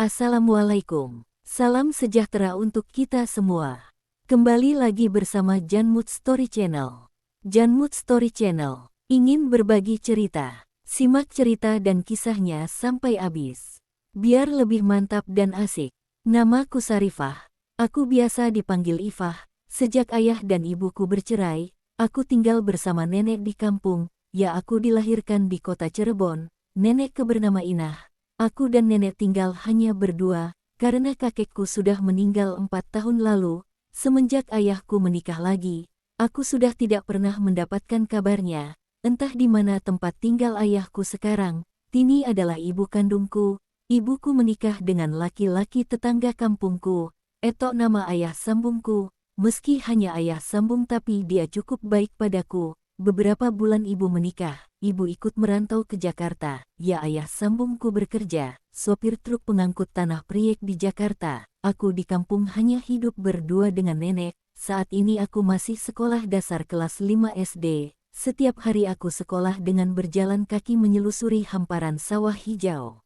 Assalamualaikum. Salam sejahtera untuk kita semua. Kembali lagi bersama Janmut Story Channel. Janmut Story Channel ingin berbagi cerita. Simak cerita dan kisahnya sampai habis. Biar lebih mantap dan asik. Namaku Sarifah. Aku biasa dipanggil Ifah. Sejak ayah dan ibuku bercerai, aku tinggal bersama nenek di kampung. Ya, aku dilahirkan di kota Cirebon. Nenekku bernama Inah. Aku dan nenek tinggal hanya berdua, karena kakekku sudah meninggal 4 tahun lalu. Semenjak ayahku menikah lagi, aku sudah tidak pernah mendapatkan kabarnya. Entah di mana tempat tinggal ayahku sekarang. Tini adalah ibu kandungku. Ibuku menikah dengan laki-laki tetangga kampungku. Etok nama ayah sambungku. Meski hanya ayah sambung tapi dia cukup baik padaku. Beberapa bulan ibu menikah, ibu ikut merantau ke Jakarta. Ya, ayah sambungku bekerja, sopir truk pengangkut tanah proyek di Jakarta. Aku di kampung hanya hidup berdua dengan nenek. Saat ini aku masih sekolah dasar kelas 5 SD. Setiap hari aku sekolah dengan berjalan kaki menyelusuri hamparan sawah hijau.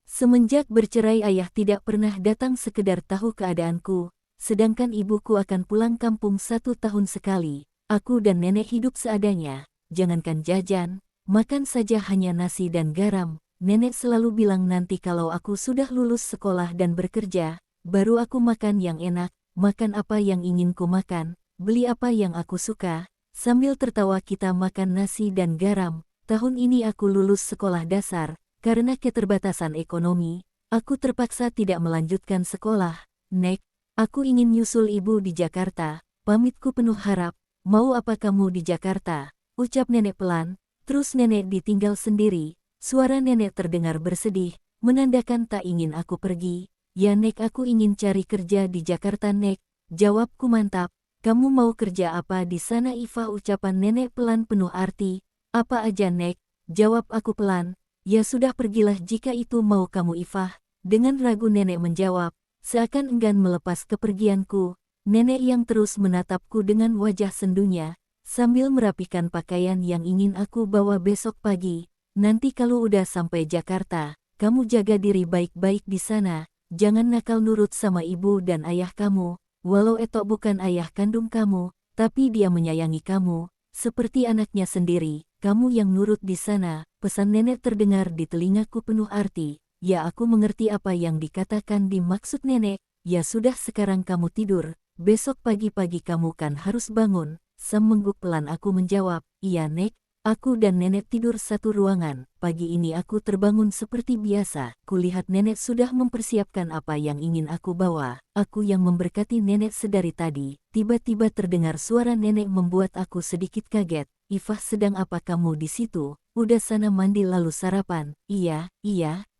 Semenjak bercerai ayah tidak pernah datang sekedar tahu keadaanku, sedangkan ibuku akan pulang kampung 1 tahun sekali. Aku dan nenek hidup seadanya, jangankan jajan, makan saja hanya nasi dan garam. Nenek selalu bilang nanti kalau aku sudah lulus sekolah dan bekerja, baru aku makan yang enak, makan apa yang ingin ku makan, beli apa yang aku suka. Sambil tertawa kita makan nasi dan garam. Tahun ini aku lulus sekolah dasar, karena keterbatasan ekonomi, aku terpaksa tidak melanjutkan sekolah. Nek, aku ingin nyusul ibu di Jakarta, pamitku penuh harap. Mau apa kamu di Jakarta? Ucap nenek pelan, terus nenek ditinggal sendiri. Suara nenek terdengar bersedih, menandakan tak ingin aku pergi. Ya Nek, aku ingin cari kerja di Jakarta Nek. Jawabku mantap. Kamu mau kerja apa di sana Ifah? Ucapan nenek pelan penuh arti. Apa aja Nek? Jawab aku pelan. Ya sudah, pergilah jika itu mau kamu Ifah. Dengan ragu nenek menjawab, seakan enggan melepas kepergianku. Nenek yang terus menatapku dengan wajah sendunya, sambil merapikan pakaian yang ingin aku bawa besok pagi. Nanti kalau udah sampai Jakarta, kamu jaga diri baik-baik di sana. Jangan nakal, nurut sama ibu dan ayah kamu. Walau Etok bukan ayah kandung kamu, tapi dia menyayangi kamu, seperti anaknya sendiri. Kamu yang nurut di sana. Pesan nenek terdengar di telingaku penuh arti. Ya, aku mengerti apa yang dikatakan dimaksud nenek. Ya sudah, sekarang kamu tidur. Besok pagi-pagi kamu kan harus bangun. Semengguk pelan aku menjawab, iya Nek. Aku dan nenek tidur satu ruangan. Pagi ini aku terbangun seperti biasa. Kulihat nenek sudah mempersiapkan apa yang ingin aku bawa. Aku yang memberkati nenek sedari tadi. Tiba-tiba terdengar suara nenek membuat aku sedikit kaget. Ifah, sedang apa kamu di situ? Udah sana mandi lalu sarapan. Iya,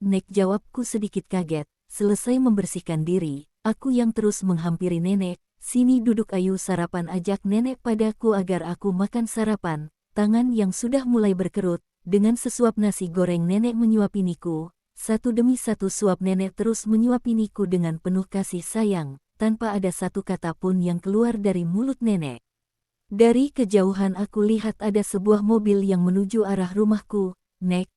Nek, jawabku sedikit kaget. Selesai membersihkan diri, aku yang terus menghampiri nenek. Sini duduk, ayo sarapan, ajak nenek padaku agar aku makan sarapan. Tangan yang sudah mulai berkerut, dengan sesuap nasi goreng nenek menyuapiniku. Satu demi satu suap nenek terus menyuapiniku dengan penuh kasih sayang, tanpa ada satu kata pun yang keluar dari mulut nenek. Dari kejauhan aku lihat ada sebuah mobil yang menuju arah rumahku. Nek,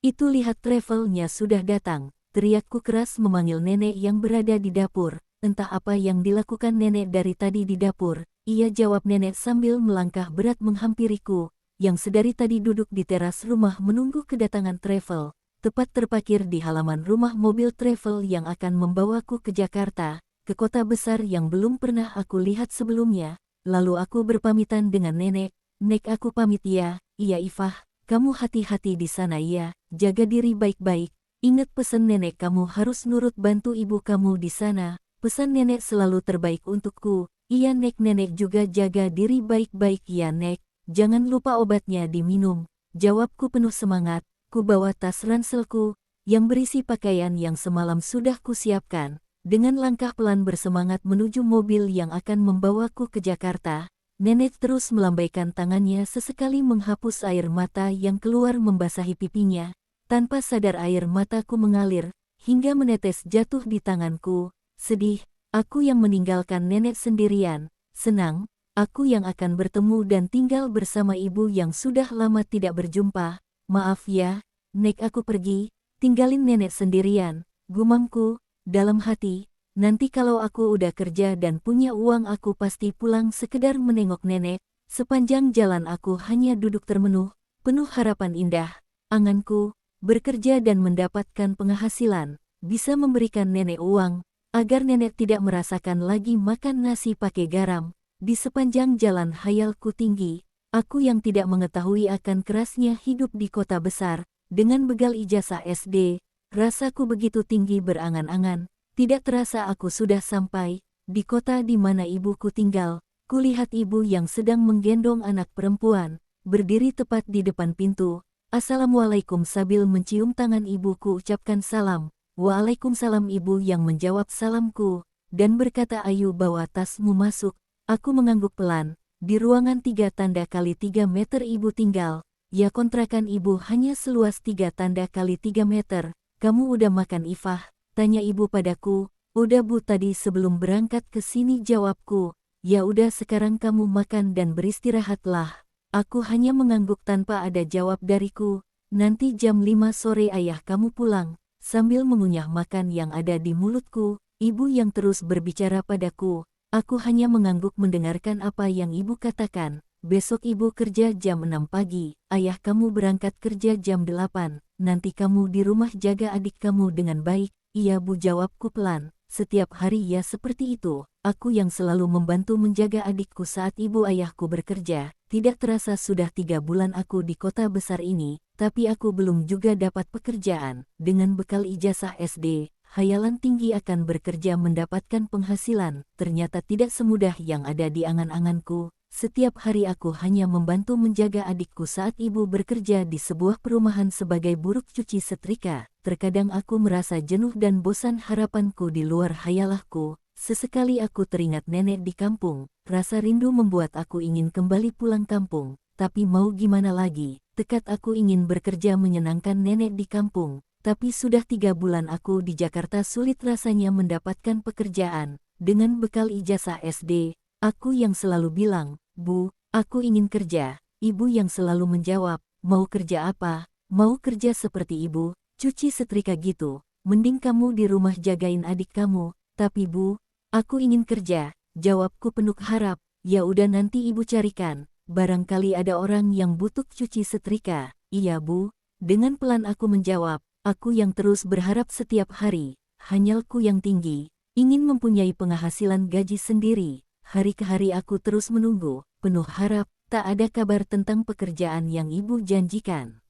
itu lihat, travelnya sudah datang. Teriakku keras memanggil nenek yang berada di dapur. Entah apa yang dilakukan nenek dari tadi di dapur. Iya, jawab nenek sambil melangkah berat menghampiriku, yang sedari tadi duduk di teras rumah menunggu kedatangan travel. Tepat terparkir di halaman rumah mobil travel yang akan membawaku ke Jakarta, ke kota besar yang belum pernah aku lihat sebelumnya. Lalu aku berpamitan dengan nenek. Nek, aku pamit ya. Iya Ifah, kamu hati-hati di sana ya, jaga diri baik-baik. Ingat pesan nenek, kamu harus nurut bantu ibu kamu di sana. Pesan nenek selalu terbaik untukku. Iya Nek, nenek juga jaga diri baik-baik ya Nek. Jangan lupa obatnya diminum. Jawabku penuh semangat. Ku bawa tas ranselku, yang berisi pakaian yang semalam sudah kusiapkan. Dengan langkah pelan bersemangat menuju mobil yang akan membawaku ke Jakarta. Nenek terus melambaikan tangannya, sesekali menghapus air mata yang keluar membasahi pipinya. Tanpa sadar air mataku mengalir, hingga menetes jatuh di tanganku. Sedih, aku yang meninggalkan nenek sendirian. Senang, aku yang akan bertemu dan tinggal bersama ibu yang sudah lama tidak berjumpa. Maaf ya, Nek, aku pergi, tinggalin nenek sendirian. Gumamku, dalam hati, nanti kalau aku udah kerja dan punya uang aku pasti pulang sekedar menengok nenek. Sepanjang jalan aku hanya duduk termenung, penuh harapan indah. Anganku, bekerja dan mendapatkan penghasilan, bisa memberikan nenek uang, agar nenek tidak merasakan lagi makan nasi pakai garam. Di sepanjang jalan hayalku tinggi, aku yang tidak mengetahui akan kerasnya hidup di kota besar, dengan bekal ijazah SD, rasaku begitu tinggi berangan-angan, tidak terasa aku sudah sampai di kota di mana ibuku tinggal. Kulihat ibu yang sedang menggendong anak perempuan, berdiri tepat di depan pintu. Assalamualaikum sambil mencium tangan ibuku ucapkan salam. Waalaikumsalam ibu yang menjawab salamku, dan berkata ayo bawa tasmu masuk. Aku mengangguk pelan. Di ruangan 3 tanda kali 3 meter ibu tinggal. Ya kontrakan ibu hanya seluas 3 tanda kali 3 meter. Kamu udah makan Ifah? Tanya ibu padaku. Udah bu tadi sebelum berangkat ke sini jawabku. Ya udah sekarang kamu makan dan beristirahatlah. Aku hanya mengangguk tanpa ada jawab dariku. Nanti jam 5 sore ayah kamu pulang. Sambil mengunyah makan yang ada di mulutku, ibu yang terus berbicara padaku. Aku hanya mengangguk mendengarkan apa yang ibu katakan. Besok ibu kerja jam 6 pagi, ayah kamu berangkat kerja jam 8. Nanti kamu di rumah jaga adik kamu dengan baik. Iya bu jawabku pelan. Setiap hari ya seperti itu. Aku yang selalu membantu menjaga adikku saat ibu ayahku bekerja. Tidak terasa sudah 3 bulan aku di kota besar ini, tapi aku belum juga dapat pekerjaan. Dengan bekal ijazah SD, hayalan tinggi akan bekerja mendapatkan penghasilan, ternyata tidak semudah yang ada di angan-anganku. Setiap hari aku hanya membantu menjaga adikku saat ibu bekerja di sebuah perumahan sebagai buruh cuci setrika. Terkadang aku merasa jenuh dan bosan harapanku di luar hayalanku. Sesekali aku teringat nenek di kampung. Rasa rindu membuat aku ingin kembali pulang kampung. Tapi mau gimana lagi, tekad aku ingin bekerja menyenangkan nenek di kampung. Tapi sudah 3 bulan aku di Jakarta sulit rasanya mendapatkan pekerjaan. Dengan bekal ijazah SD, aku yang selalu bilang, Bu, aku ingin kerja. Ibu yang selalu menjawab, mau kerja apa? Mau kerja seperti ibu, cuci setrika gitu. Mending kamu di rumah jagain adik kamu. Tapi bu, aku ingin kerja. Jawabku penuh harap. Ya udah nanti ibu carikan. Barangkali ada orang yang butuh cuci setrika. Iya bu. Dengan pelan aku menjawab. Aku yang terus berharap setiap hari. Hanyalku yang tinggi. Ingin mempunyai penghasilan gaji sendiri. Hari ke hari aku terus menunggu. Penuh harap. Tak ada kabar tentang pekerjaan yang ibu janjikan.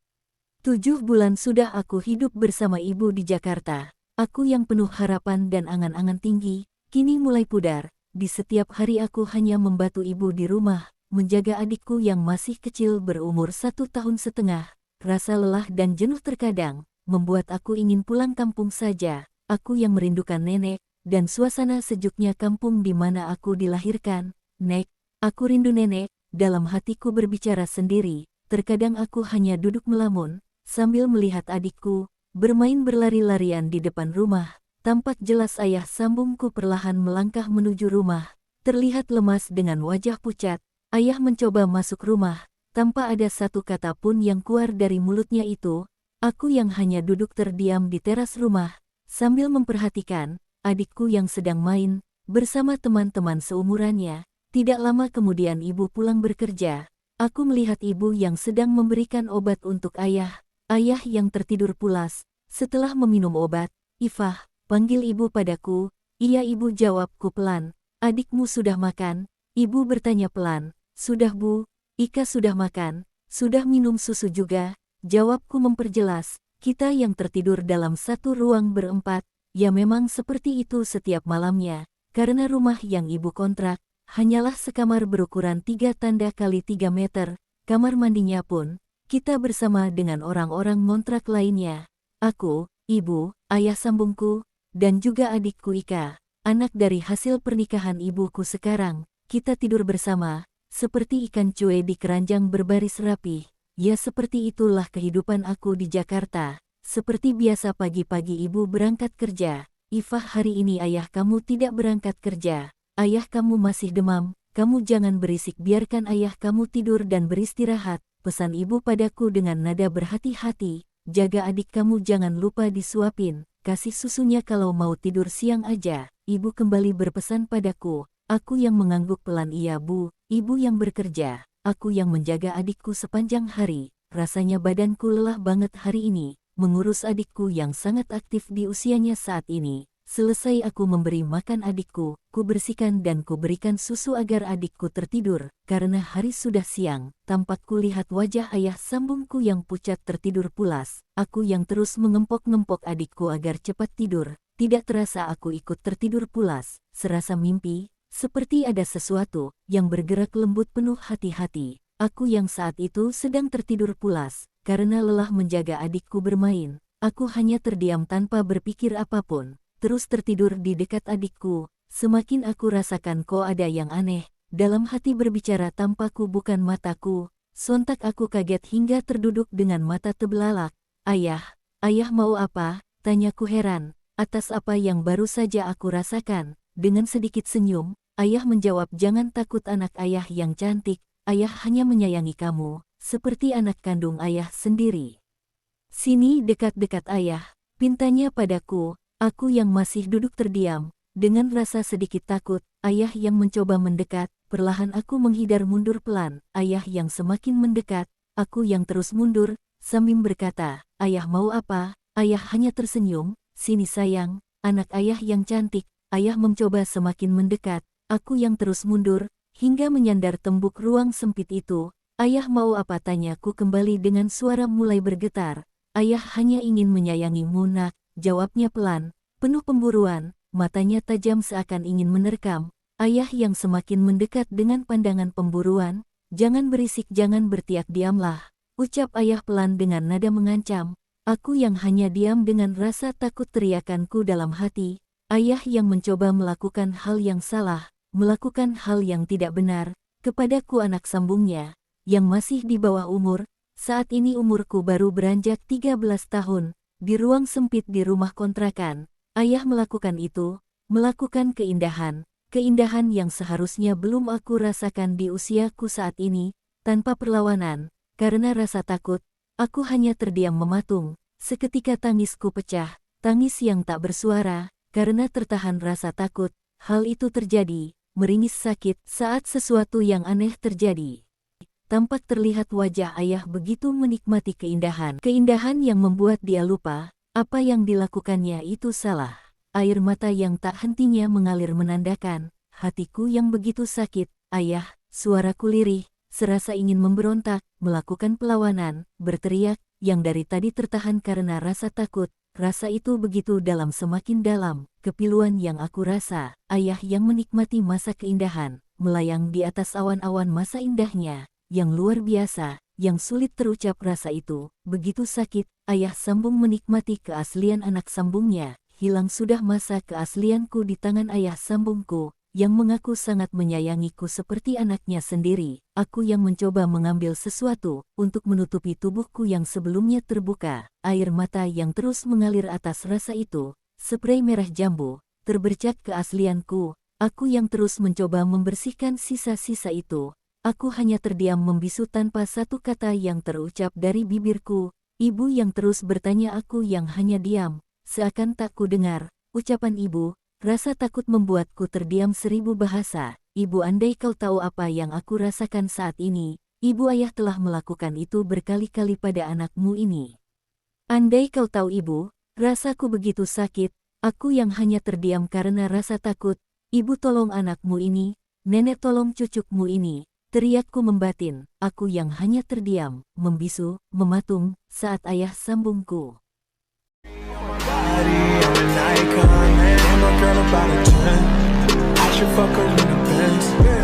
7 bulan sudah aku hidup bersama ibu di Jakarta. Aku yang penuh harapan dan angan-angan tinggi, kini mulai pudar. Di setiap hari aku hanya membantu ibu di rumah, menjaga adikku yang masih kecil berumur 1,5 tahun. Rasa lelah dan jenuh terkadang, membuat aku ingin pulang kampung saja. Aku yang merindukan nenek, dan suasana sejuknya kampung di mana aku dilahirkan. Nek, aku rindu nenek, dalam hatiku berbicara sendiri. Terkadang aku hanya duduk melamun, sambil melihat adikku, bermain berlari-larian di depan rumah. Tampak jelas ayah sambungku perlahan melangkah menuju rumah. Terlihat lemas dengan wajah pucat. Ayah mencoba masuk rumah, tanpa ada satu kata pun yang keluar dari mulutnya itu. Aku yang hanya duduk terdiam di teras rumah, sambil memperhatikan adikku yang sedang main bersama teman-teman seumurannya. Tidak lama kemudian ibu pulang bekerja. Aku melihat ibu yang sedang memberikan obat untuk ayah. Ayah yang tertidur pulas. Setelah meminum obat, Ifah, panggil ibu padaku. Iya ibu jawabku pelan. Adikmu sudah makan? Ibu bertanya pelan. Sudah bu, Ika sudah makan. Sudah minum susu juga. Jawabku memperjelas. Kita yang tertidur dalam satu ruang berempat. Ya memang seperti itu setiap malamnya. Karena rumah yang ibu kontrak hanyalah sekamar berukuran 3 tanda kali 3 meter. Kamar mandinya pun kita bersama dengan orang-orang ngontrak lainnya. Aku, ibu, ayah sambungku, dan juga adikku Ika, anak dari hasil pernikahan ibuku sekarang. Kita tidur bersama, seperti ikan cuek di keranjang berbaris rapi. Ya seperti itulah kehidupan aku di Jakarta. Seperti biasa pagi-pagi ibu berangkat kerja. Ifah hari ini ayah kamu tidak berangkat kerja. Ayah kamu masih demam. Kamu jangan berisik biarkan ayah kamu tidur dan beristirahat. Pesan ibu padaku dengan nada berhati-hati, jaga adik kamu jangan lupa disuapin. kasih susunya kalau mau tidur siang aja. Ibu kembali berpesan padaku. Aku yang mengangguk pelan, iya Bu, ibu yang bekerja. Aku yang menjaga adikku sepanjang hari. Rasanya badanku lelah banget hari ini, mengurus adikku yang sangat aktif di usianya saat ini. Selesai aku memberi makan adikku, ku bersihkan dan ku berikan susu agar adikku tertidur. Karena hari sudah siang, tampak ku lihat wajah ayah sambungku yang pucat tertidur pulas. Aku yang terus mengempok-ngempok adikku agar cepat tidur. Tidak terasa aku ikut tertidur pulas, serasa mimpi, seperti ada sesuatu yang bergerak lembut penuh hati-hati. Aku yang saat itu sedang tertidur pulas, karena lelah menjaga adikku bermain. Aku hanya terdiam tanpa berpikir apapun. Terus tertidur di dekat adikku. Semakin aku rasakan kok ada yang aneh. Dalam hati berbicara tampaku bukan mataku. Sontak aku kaget hingga terduduk dengan mata terbelalak. Ayah mau apa? Tanyaku heran. Atas apa yang baru saja aku rasakan. Dengan sedikit senyum, ayah menjawab, jangan takut anak ayah yang cantik. Ayah hanya menyayangi kamu, seperti anak kandung ayah sendiri. Sini dekat-dekat ayah, pintanya padaku. Aku yang masih duduk terdiam, dengan rasa sedikit takut, ayah yang mencoba mendekat, perlahan aku menghindar mundur pelan, ayah yang semakin mendekat, aku yang terus mundur, sambil berkata, ayah mau apa? Ayah hanya tersenyum, sini sayang, anak ayah yang cantik, ayah mencoba semakin mendekat, aku yang terus mundur, hingga menyandar tembok ruang sempit itu. Ayah mau apa? Tanyaku kembali dengan suara mulai bergetar. Ayah hanya ingin menyayangimu nak. Jawabnya pelan, penuh pemburuan, matanya tajam seakan ingin menerkam. Ayah yang semakin mendekat dengan pandangan pemburuan. Jangan berisik, jangan berteriak, diamlah. Ucap ayah pelan dengan nada mengancam. Aku yang hanya diam dengan rasa takut teriakanku dalam hati. Ayah yang mencoba melakukan hal yang salah, melakukan hal yang tidak benar, kepadaku anak sambungnya, yang masih di bawah umur. Saat ini umurku baru beranjak 13 tahun. Di ruang sempit di rumah kontrakan, ayah melakukan itu, melakukan keindahan yang seharusnya belum aku rasakan di usiaku saat ini, tanpa perlawanan. Karena rasa takut, aku hanya terdiam mematung. Seketika tangisku pecah, tangis yang tak bersuara, karena tertahan rasa takut. Hal itu terjadi, meringis sakit saat sesuatu yang aneh terjadi. Tampak terlihat wajah ayah begitu menikmati keindahan yang membuat dia lupa, apa yang dilakukannya itu salah. Air mata yang tak hentinya mengalir menandakan, hatiku yang begitu sakit. Ayah, suaraku lirih, serasa ingin memberontak, melakukan perlawanan, berteriak, yang dari tadi tertahan karena rasa takut. Rasa itu begitu dalam, semakin dalam, kepiluan yang aku rasa. Ayah yang menikmati masa keindahan, melayang di atas awan-awan masa indahnya. Yang luar biasa, yang sulit terucap rasa itu, begitu sakit. Ayah sambung menikmati keaslian anak sambungnya, hilang sudah masa keaslianku di tangan ayah sambungku, yang mengaku sangat menyayangiku seperti anaknya sendiri. Aku yang mencoba mengambil sesuatu, untuk menutupi tubuhku yang sebelumnya terbuka, air mata yang terus mengalir atas rasa itu, spray merah jambu, terbercak keaslianku, aku yang terus mencoba membersihkan sisa-sisa itu. Aku hanya terdiam membisu tanpa satu kata yang terucap dari bibirku. Ibu yang terus bertanya, aku yang hanya diam, seakan tak ku dengar. Ucapan ibu, rasa takut membuatku terdiam 1000 bahasa. Ibu, andai kau tahu apa yang aku rasakan saat ini. Ibu, ayah telah melakukan itu berkali-kali pada anakmu ini. Andai kau tahu ibu, rasaku begitu sakit. Aku yang hanya terdiam karena rasa takut. Ibu, tolong anakmu ini. Nenek, tolong cucukmu ini. Teriakku membatin, aku yang hanya terdiam, membisu, mematung, saat ayah sambungku. I should fuck her in the Benz.